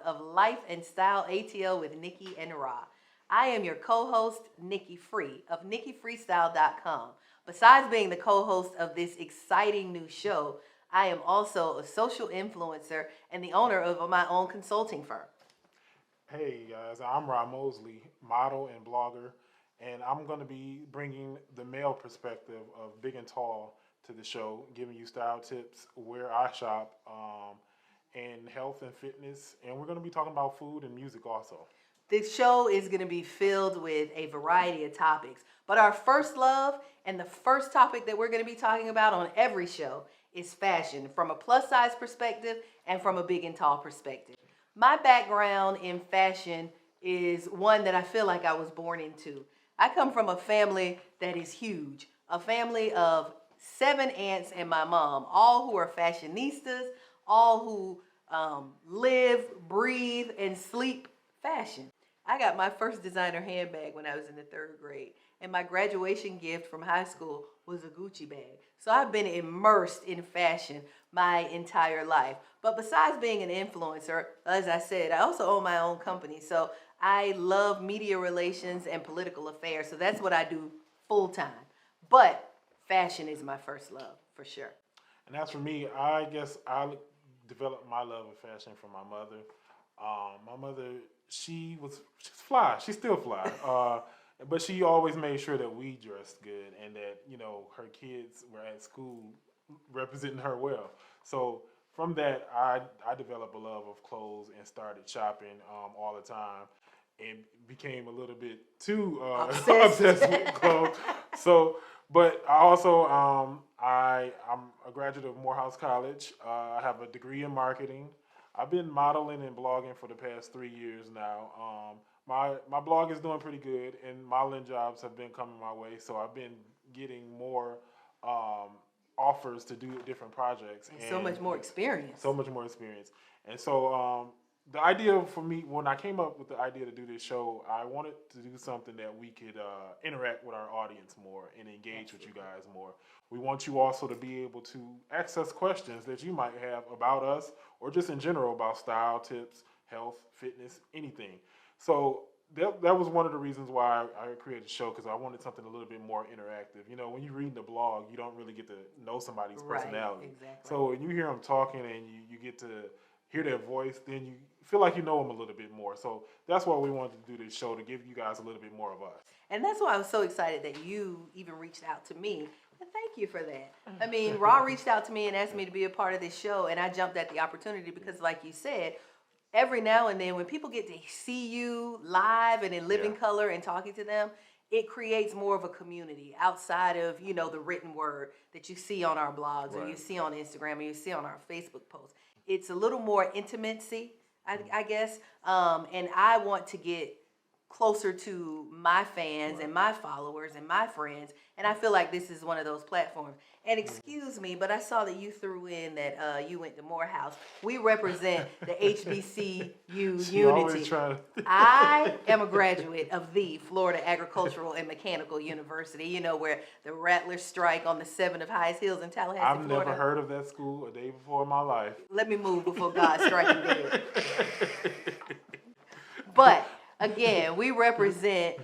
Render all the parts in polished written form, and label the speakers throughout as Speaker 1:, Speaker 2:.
Speaker 1: of Life and Style ATL with Nikki and Rah. I am your co-host, Nikki Free of NikkiFreestyle.com. Besides being the co-host of this exciting new show, I am also a social influencer and the owner of my own consulting firm.
Speaker 2: Hey guys, I'm Rah Mosley, model and blogger, and I'm going to be bringing the male perspective of big and tall to the show, giving you style tips, where I shop, and health and fitness, and we're going to be talking about food and music also.
Speaker 1: This show is going to be filled with a variety of topics, but our first love and the first topic that we're going to be talking about on every show is fashion, from a plus size perspective and from a big and tall perspective. My background in fashion is one that I feel like I was born into. I come from a family that is huge, a family of 7 aunts and my mom, all who are fashionistas, all who live, breathe, and sleep fashion. I got my first designer handbag when I was in the 3rd grade, and my graduation gift from high school was a Gucci bag. So I've been immersed in fashion my entire life. But besides being an influencer, as I said, I also own my own company. So I love media relations and political affairs. So that's what I do full time. But fashion is my first love, for sure.
Speaker 2: And as for me, I guess I developed my love of fashion from my mother. My mother, she's fly. She's still fly. But she always made sure that we dressed good and that, her kids were at school representing her well. So from that, I developed a love of clothes and started shopping all the time and became a little bit too obsessed with clothes. So, but I also, I'm a graduate of Morehouse College. I have a degree in marketing. I've been modeling and blogging for the past 3 years now. My blog is doing pretty good, and modeling jobs have been coming my way. So I've been getting more offers to do different projects.
Speaker 1: And so much more experience.
Speaker 2: So much more experience. And so the idea for me, when I came up with the idea to do this show, I wanted to do something that we could interact with our audience more and engage with you guys more. We want you also to be able to ask us questions that you might have about us or just in general about style, tips, health, fitness, anything. So that was one of the reasons why I created the show, because I wanted something a little bit more interactive. When you read the blog, you don't really get to know somebody's personality.
Speaker 1: Exactly.
Speaker 2: So when you hear them talking and you get to hear their voice, then you feel like you know them a little bit more. So that's why we wanted to do this show, to give you guys a little bit more of us.
Speaker 1: And that's why I was so excited that you even reached out to me. And thank you for that. I mean, Rah reached out to me and asked me to be a part of this show, and I jumped at the opportunity because, like you said, every now and then when people get to see you live and in living color and talking to them, it creates more of a community outside of, the written word that you see on our blogs or you see on Instagram or you see on our Facebook posts. It's a little more intimacy, I guess. And I want to get closer to my fans and my followers and my friends. And I feel like this is one of those platforms. And excuse me, but I saw that you threw in that you went to Morehouse. We represent the HBCU unity. I am a graduate of the Florida Agricultural and Mechanical University, where the Rattlers strike on the 7 of highest hills in Tallahassee,
Speaker 2: I've
Speaker 1: Florida.
Speaker 2: never heard of that school a day before in my life.
Speaker 1: Let me move before God strikes me dead. But again, we represent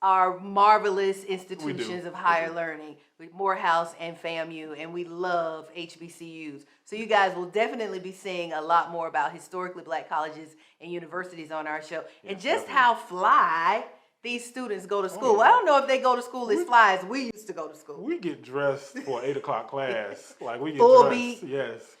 Speaker 1: our marvelous institutions of higher learning with Morehouse and FAMU, and we love HBCUs. So you guys will definitely be seeing a lot more about historically black colleges and universities on our show, and just how fly these students go to school. Well, I don't know if they go to school as fly as we used to go to school.
Speaker 2: We get dressed for an 8 o'clock class. Like we get
Speaker 1: full
Speaker 2: dressed.
Speaker 1: beat.
Speaker 2: Yes.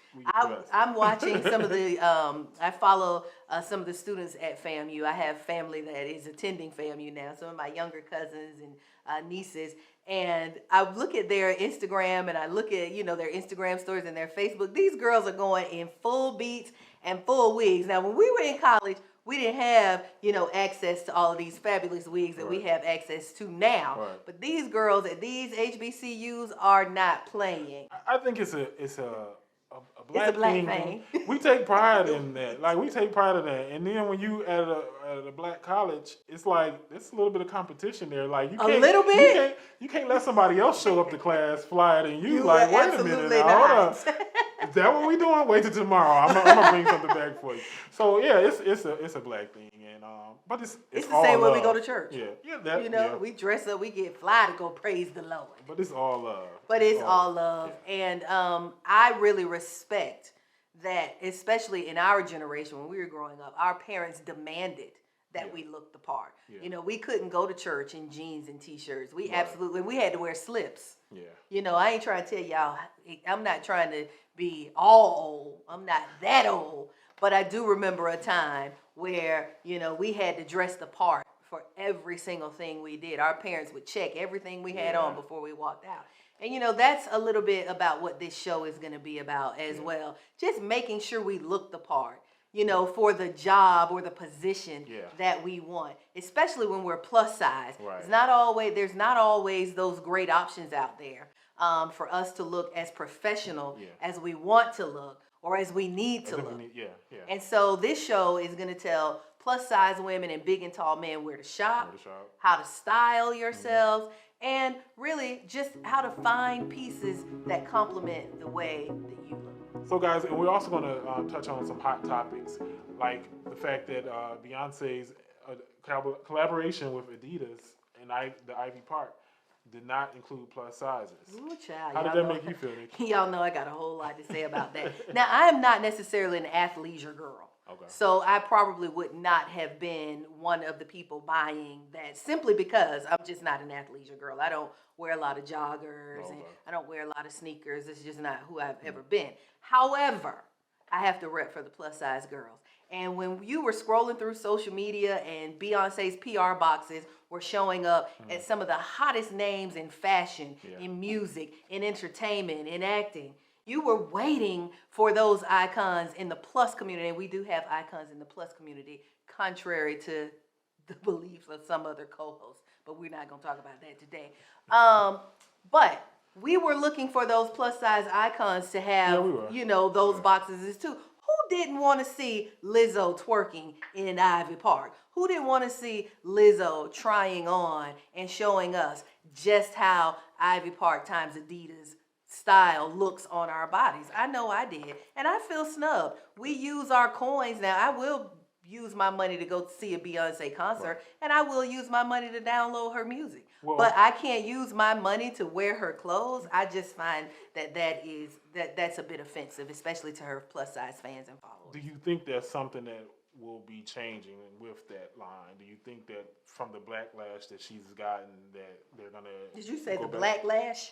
Speaker 1: I'm watching some of the, I follow some of the students at FAMU. I have family that is attending FAMU now, some of my younger cousins and nieces. And I look at their Instagram and I look at, their Instagram stories and their Facebook. These girls are going in full beats and full wigs. Now, when we were in college, we didn't have, access to all of these fabulous wigs that we have access to now.
Speaker 2: Right.
Speaker 1: But these girls at these HBCUs are not playing.
Speaker 2: I think it's a
Speaker 1: black thing.
Speaker 2: We take pride in that. Like, we take pride in that. And then when you at a black college, it's like, it's a little bit of competition there. Like, you can't,
Speaker 1: a little bit?
Speaker 2: You can't let somebody else show up to class flyer than you. Like, wait a minute now, hold up. that what we doing? Wait till tomorrow. I'm gonna bring something back for you. So yeah, it's a black thing, and but it's
Speaker 1: the
Speaker 2: all
Speaker 1: same way
Speaker 2: love.
Speaker 1: we go to church.
Speaker 2: Yeah, that
Speaker 1: You know,
Speaker 2: yeah.
Speaker 1: we dress up, we get fly to go praise the Lord.
Speaker 2: But it's all love.
Speaker 1: But it's all love.
Speaker 2: Yeah.
Speaker 1: And I really respect that, especially in our generation when we were growing up, our parents demanded that we look the part.
Speaker 2: Yeah.
Speaker 1: You know, we couldn't go to church in jeans and t-shirts. We
Speaker 2: Right.
Speaker 1: we had to wear slips.
Speaker 2: Yeah.
Speaker 1: You know, I ain't trying to tell y'all, I'm not trying to be all old. I'm not that old. But I do remember a time where, you know, we had to dress the part for every single thing we did. Our parents would check everything we had on before we walked out. And, you know, that's a little bit about what this show is going to be about as well. Just making sure we look the part, you know, for the job or the position that we want, especially when we're plus size.
Speaker 2: Right.
Speaker 1: There's not always those great options out there for us to look as professional as we want to look or as we need to look. And so this show is going to tell plus size women and big and tall men where to shop, how to style yourselves, and really just how to find pieces that complement the way that you look.
Speaker 2: So guys, and we're also going to touch on some hot topics, like the fact that Beyonce's collaboration with Adidas and the Ivy Park did not include plus sizes.
Speaker 1: Ooh, child.
Speaker 2: How did that make you feel, Nikki?
Speaker 1: Y'all know I got a whole lot to say about that. Now, I am not necessarily an athleisure girl.
Speaker 2: Okay.
Speaker 1: So I probably would not have been one of the people buying that simply because I'm just not an athleisure girl. I don't wear a lot of joggers and I don't wear a lot of sneakers. It's just not who I've ever been. However, I have to rep for the plus size girls. And when you were scrolling through social media and Beyonce's PR boxes were showing up at some of the hottest names in fashion, in music, in entertainment, in acting, you were waiting for those icons in the plus community. And we do have icons in the plus community, contrary to the beliefs of some other co-hosts. But we're not going to talk about that today. But we were looking for those plus size icons to have, you know, those boxes too. Who didn't want to see Lizzo twerking in Ivy Park? Who didn't want to see Lizzo trying on and showing us just how Ivy Park times Adidas style looks on our bodies? I know I did. And I feel snubbed. We use our coins now. I will use my money to go see a Beyonce concert, and I will use my money to download her music. Well, but I can't use my money to wear her clothes. I just find that's a bit offensive, especially to her plus size fans and followers.
Speaker 2: Do you think that's something that will be changing with that line? Do you think that from the backlash that she's gotten that they're gonna?
Speaker 1: Did you say the backlash?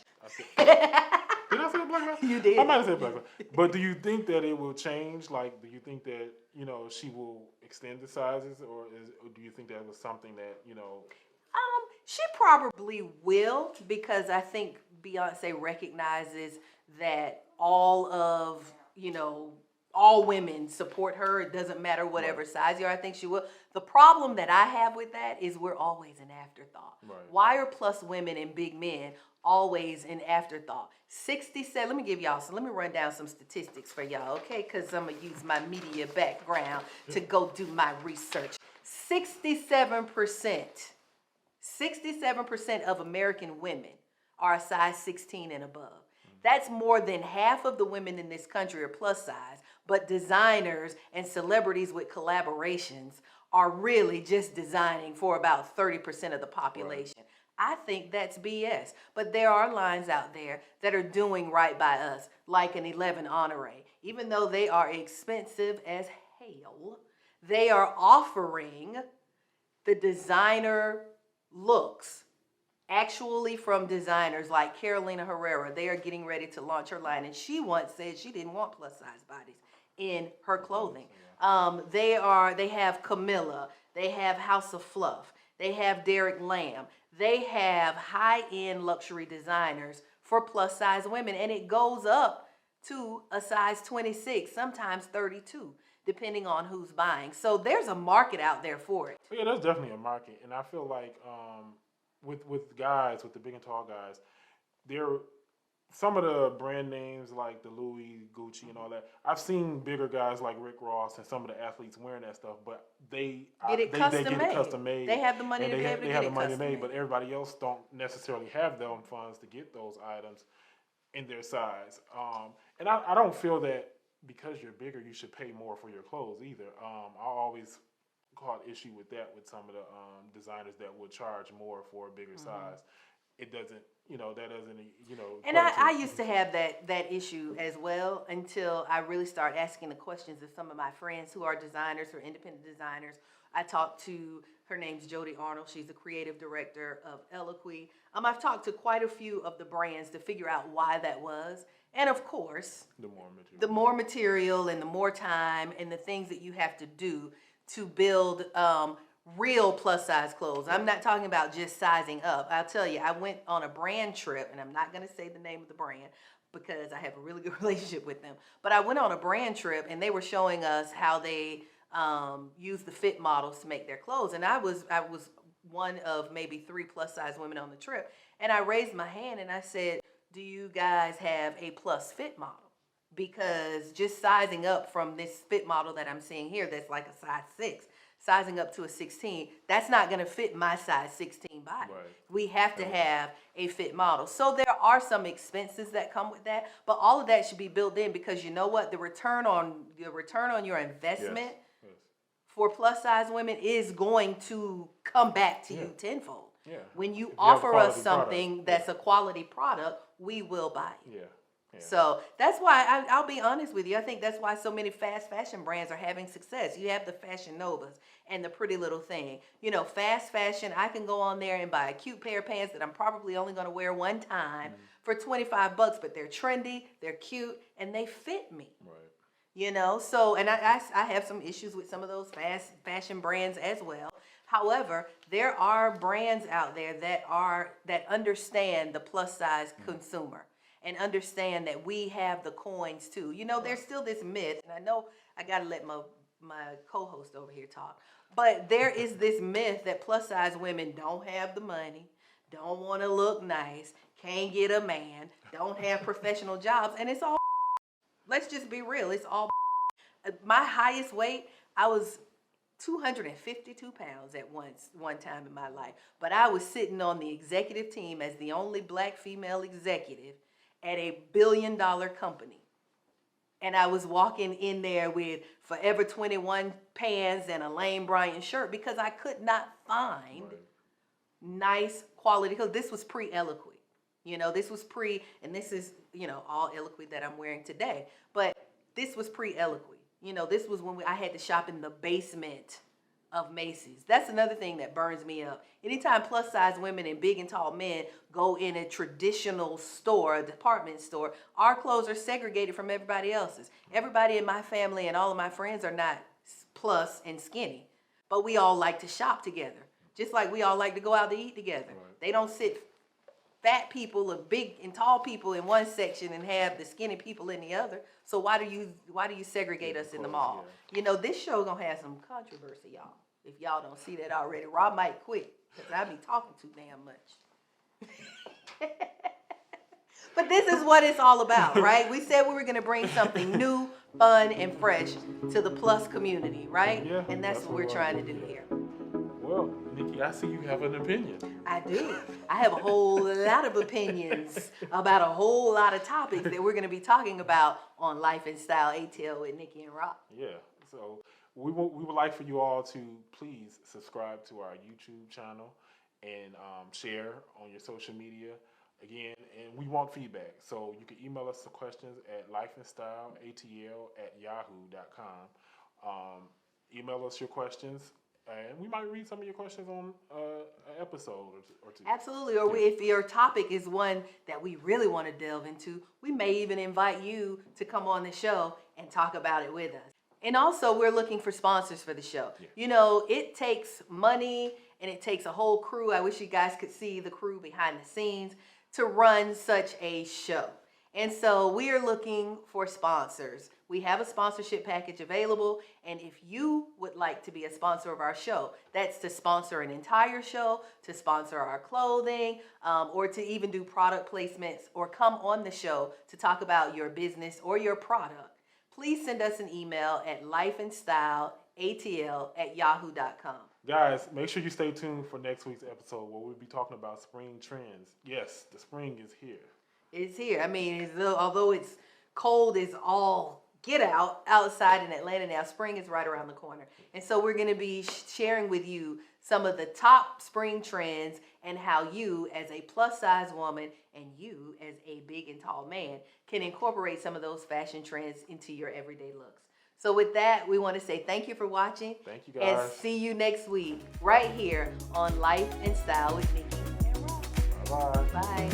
Speaker 2: Did I say backlash?
Speaker 1: You did.
Speaker 2: I might have said backlash. But do you think that it will change? Like, do you think that, you know, she will extend the sizes, or do you think that was something that, you know?
Speaker 1: She probably will, because I think Beyonce recognizes that all women support her. It doesn't matter whatever size you are. I think she will. The problem that I have with that is we're always an afterthought.
Speaker 2: Right.
Speaker 1: Why are plus women and big men always an afterthought? 67, let me run down some statistics for y'all, okay? Because I'm going to use my media background to go do my research. 67% of American women are a size 16 and above. That's more than half of the women in this country are plus size, but designers and celebrities with collaborations are really just designing for about 30% of the population. Right. I think that's BS, but there are lines out there that are doing right by us, like an 11 Honore. Even though they are expensive as hell, they are offering the designer looks actually from designers like Carolina Herrera. They are getting ready to launch her line, and she once said she didn't want plus size bodies in her clothing. They have Camilla, they have House of Fluff, they have Derek Lam, they have high-end luxury designers for plus size women, and it goes up to a size 26, sometimes 32, depending on who's buying. So there's a market out there for it.
Speaker 2: Yeah, there's definitely a market, and I feel like with guys, with the big and tall guys, some of the brand names like the Louis, Gucci, and all that. I've seen bigger guys like Rick Ross and some of the athletes wearing that stuff, but they get it custom made.
Speaker 1: They have the money to be able to get it custom made,
Speaker 2: but everybody else don't necessarily have their own funds to get those items. in their size. And I don't feel that because you're bigger, you should pay more for your clothes either. I always caught issue with that with some of the designers that would charge more for a bigger size. It doesn't, that doesn't,
Speaker 1: And I used to have that issue as well until I really started asking the questions of some of my friends who are designers or independent designers. I talked to, her name's Jody Arnold. She's the creative director of Eloquy. I've talked to quite a few of the brands to figure out why that was. And of course, the more material and the more time and the things that you have to do to build real plus size clothes. I'm not talking about just sizing up. I'll tell you, I went on a brand trip, and I'm not going to say the name of the brand because I have a really good relationship with them. But I went on a brand trip, and they were showing us how they use the fit models to make their clothes. And I was one of maybe 3 plus size women on the trip. And I raised my hand and I said, do you guys have a plus fit model? Because just sizing up from this fit model that I'm seeing here, that's like a size 6, sizing up to a 16, that's not going to fit my size 16 body. Right. We have to have a fit model. So there are some expenses that come with that, but all of that should be built in because you know what? The return on your investment for plus size women is going to come back to you tenfold. Yeah. When you offer us something that's a quality product, we will buy it. Yeah. Yeah. So that's why I'll be honest with you. I think that's why so many fast fashion brands are having success. You have the Fashion Novas and the Pretty Little Thing. Fast fashion, I can go on there and buy a cute pair of pants that I'm probably only going to wear one time for $25, but they're trendy, they're cute, and they fit me. Right. So, and I have some issues with some of those fast fashion brands as well. However, there are brands out there that understand the plus size consumer and understand that we have the coins too. There's still this myth, and I know I gotta let my co-host over here talk, but there is this myth that plus size women don't have the money, don't want to look nice, can't get a man, don't have professional jobs, and it's all. Let's just be real, it's all. My highest weight, I was 252 pounds at one time in my life, but I was sitting on the executive team as the only black female executive at a $1 billion company. And I was walking in there with Forever 21 pants and a Lane Bryant shirt because I could not find nice quality clothes. This was pre-Eloquy. This was and this is, all Eloquy that I'm wearing today. But this was pre-Eloquy. This was when I had to shop in the basement of Macy's. That's another thing that burns me up. Anytime plus size women and big and tall men go in a traditional store, a department store, our clothes are segregated from everybody else's. Everybody in my family and all of my friends are not plus and skinny, but we all like to shop together. Just like we all like to go out to eat together. Right. They don't sit fat people or big and tall people in one section and have the skinny people in the other. So why do you segregate us in the mall? Yeah. This show gonna have some controversy, y'all. If y'all don't see that already, Rob might quit because I be talking too damn much. But this is what it's all about, right? We said we were gonna bring something new, fun, and fresh to the plus community, right? Yeah, and that's what we're trying to do here.
Speaker 2: Well, Nikki, I see you have an opinion.
Speaker 1: I do. I have a whole lot of opinions about a whole lot of topics that we're going to be talking about on Life Style ATL with Nikki and Rah.
Speaker 2: Yeah. So we would like for you all to please subscribe to our YouTube channel and share on your social media. Again, and we want feedback. So you can email us the questions at lifeandstyleatl@yahoo.com. Email us your questions. And we might read some of your questions on an episode or two.
Speaker 1: Absolutely. Or if your topic is one that we really want to delve into, we may even invite you to come on the show and talk about it with us. And also, we're looking for sponsors for the show. Yeah. It takes money and it takes a whole crew. I wish you guys could see the crew behind the scenes to run such a show. And so we are looking for sponsors. We have a sponsorship package available, and if you would like to be a sponsor of our show, that's to sponsor an entire show, to sponsor our clothing, or to even do product placements, or come on the show to talk about your business or your product, please send us an email at lifeandstyleatl@yahoo.com.
Speaker 2: Guys, make sure you stay tuned for next week's episode where we'll be talking about spring trends. Yes, the spring is here.
Speaker 1: It's here. I mean, although it's cold as all get out outside in Atlanta now, spring is right around the corner. And so we're going to be sharing with you some of the top spring trends and how you as a plus size woman and you as a big and tall man can incorporate some of those fashion trends into your everyday looks. So with that, we want to say thank you for watching.
Speaker 2: Thank you, guys.
Speaker 1: And see you next week right here on Life and Style with Nikki and Rah.
Speaker 2: Bye.
Speaker 1: Bye.